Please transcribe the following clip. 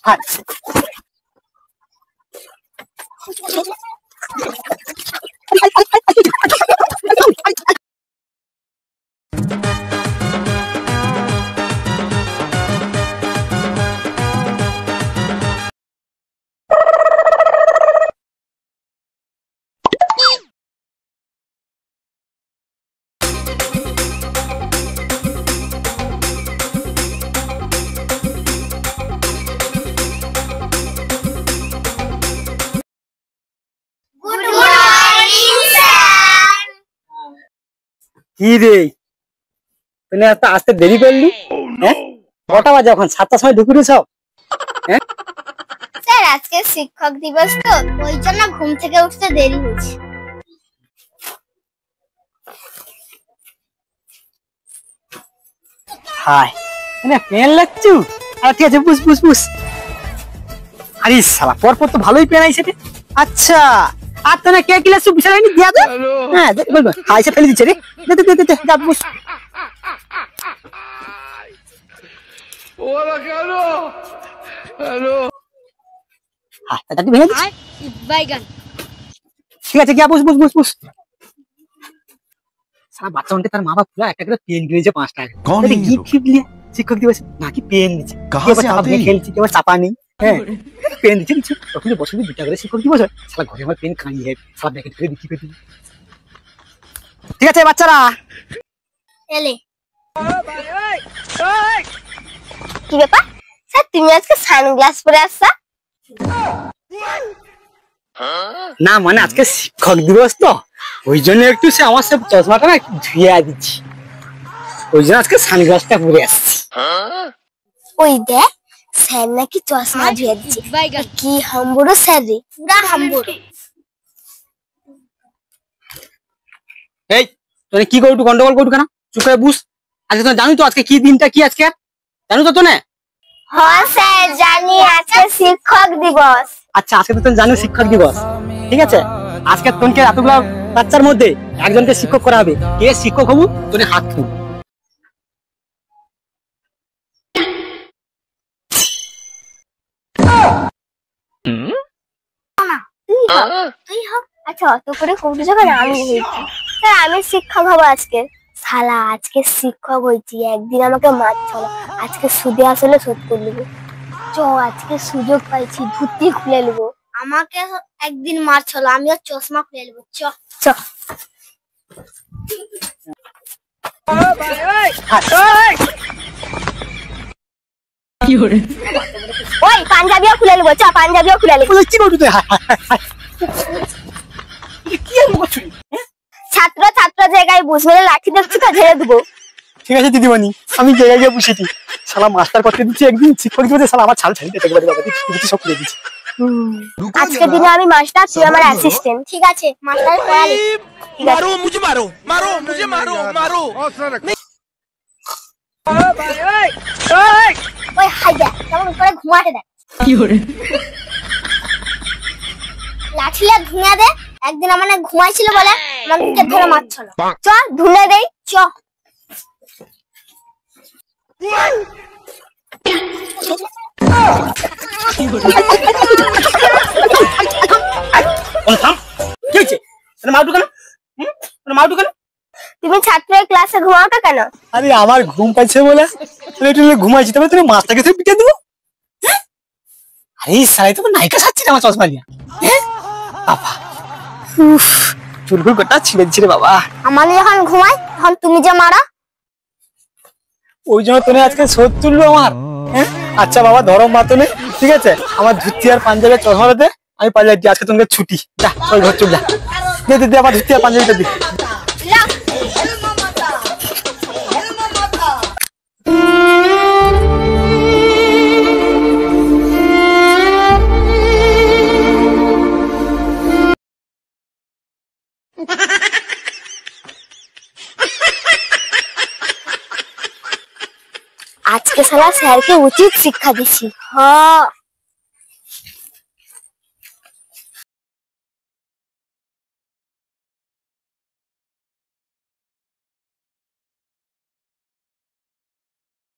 কি রে তুই এত আসতে দেরি করলি? হ্যাঁ কটা বাজে এখন? 7টার সময় ঢুকুনি সব। হ্যাঁ স্যার আজকে শিক্ষক দিবস তো ওই জন্য ঘুম থেকে উঠতে দেরি হচ্ছে। হাই মানে পেন লাগছু? আর ঠিক আছে বুঝ বুঝ বুঝ। আরে শালা পরপর তো ভালোই পেন আইছে রে। আচ্ছা আর তো না কে ক্লাস বিছানায় দিয়া দে। হ্যাঁ বলবা আইসা ফেলে দিচ্ছে রে। দে দে দে দে যা বুঝ। ওরা কেন? হ্যালো হ্যাঁ দাদি ভেঙে দিচ্ছি। বাইগান ঠিক আছে গিয়া বুঝ বুঝ বুঝ বুঝ। সারা বাচ্চা উনকে তার মা বাপ পুরা একটা করে পেন কিনেছে 5 টাকা। তাহলে গিফট ফিফট নিয়ে শিক্ষক দিবস নাকি পেন দিচ্ছে। খেলছি কেউ চাপা নেই। হ্যাঁ পেন দিচ্ছে দিচ্ছে তখন বছরে 2টা করে শিক্ষক দিবস হয়। সারা ঘরে আমার পেন খাই হয় সারা ব্যাকেট করে বিক্রি করে দিই। ঠিক আছে বাচ্চারা এলে কি ব্যাপার স্যার তুমি আজকে সানগ্লাস পরে আসছা? না মানে আজকে শিক্ষক দিবস তো ওই জন্য একটু সে আমার সব চশমাটা না একটু ধুয়ে দিচ্ছি। ওই জন্য আজকে সানগ্লাসটা পরে আসছি। ওই দেখ স্যার নাকি চশমা ধুয়ে দিচ্ছে। কি হাম্বুড়ো স্যার রে, পুরা হাম্বুড়ো। এই তুই কি করু গন্ডগোল করু কেন? চুপ করে বুঝ। আজকে তো জানি তো আজকে কি দিনটা কি আজকে জানো তো না? হ্যাঁ স্যার জানি আজকে শিক্ষক দিবস। আচ্ছা আজকে তো তুমি জানো শিক্ষক দিবস ঠিক আছে। আজকে তোকে এতগুলো বাচ্চার মধ্যে একজনকে শিক্ষক করা হবে। কে শিক্ষক হবু তোর হাত তুল। তুই হ। আচ্ছা অত করে কৌটো যাবে না আমি হয়েছি স্যার আমি শিক্ষক হবো আজকে। শালা আজকে শিক্ষক হয়েছি একদিন আমাকে মার চলো আজকে সুদে আসলে শোধ করে নেবো। চ আজকে সুযোগ পাইছি ধুতি খুলে নেবো। আমাকে একদিন মার চলো আমিও চশমা খুলে নেবো। চ চ ওই পাঞ্জাবিও খুলে নেবো। চ পাঞ্জাবিও খুলে নেবো। কি করবি তুই? ছাত্র ছাত্র জায়গায় বুঝবে লাঠি দেখছি তো ঝেড়ে দেবো। ঠিক আছে দিদিমণি আমি জায়গায় গিয়ে বসেছি। শালা মাস্টার করতে দিচ্ছি একদিন শিক্ষক দিবসে শালা আমার ছাল ছাড়িতে থাকবে বাবা কিছু সব খুলে দিচ্ছি। আজকে দিনে আমি মাস্টার তুই আমার অ্যাসিস্ট্যান্ট। ঠিক আছে মাস্টার পড়ালি। मारो मुझे मारो मारो मुझे मारो मारो ওই হাই দেখ কেমন করে ঘুমাতে দেখ। কি করে লাঠিলে ধুনে দে। একদিন আমার না ঘুমাইছিল বলে আমাকে ধরে মারছিল। চ ধুনে দেই চ। তুমি ছাত্রের ক্লাসে ঘুমাওটা কেন? আরে আমার ঘুম পাইছে বলে একটু ঘুমাইছি তবে তুমি মাছটাকে পিটে দেবো। আরে সাই তো নায়িকা সাচ্ছি আমার চশমা নিয়ে। বাবা চুলগুল গোটা ছিঁড়ে দিচ্ছে রে বাবা। আমার যখন ঘুমাই তখন তুমি যে মারা। ওই জন্য তুমি আজকে শোধ তুললো আমার। আচ্ছা বাবা ধরম মাতনে ঠিক আছে আমার ধুতি আর পাঞ্জাবির চশমাটাতে আমি পালিয়ে যাচ্ছি। আজকে তোমাকে ছুটি যা ওই ঘর চল যা। দে দে দে আমার ধুতি আর পাঞ্জাবিটা দে। আজকে শালা স্যারকে উচিত শিক্ষা দিছি। হ্যাঁ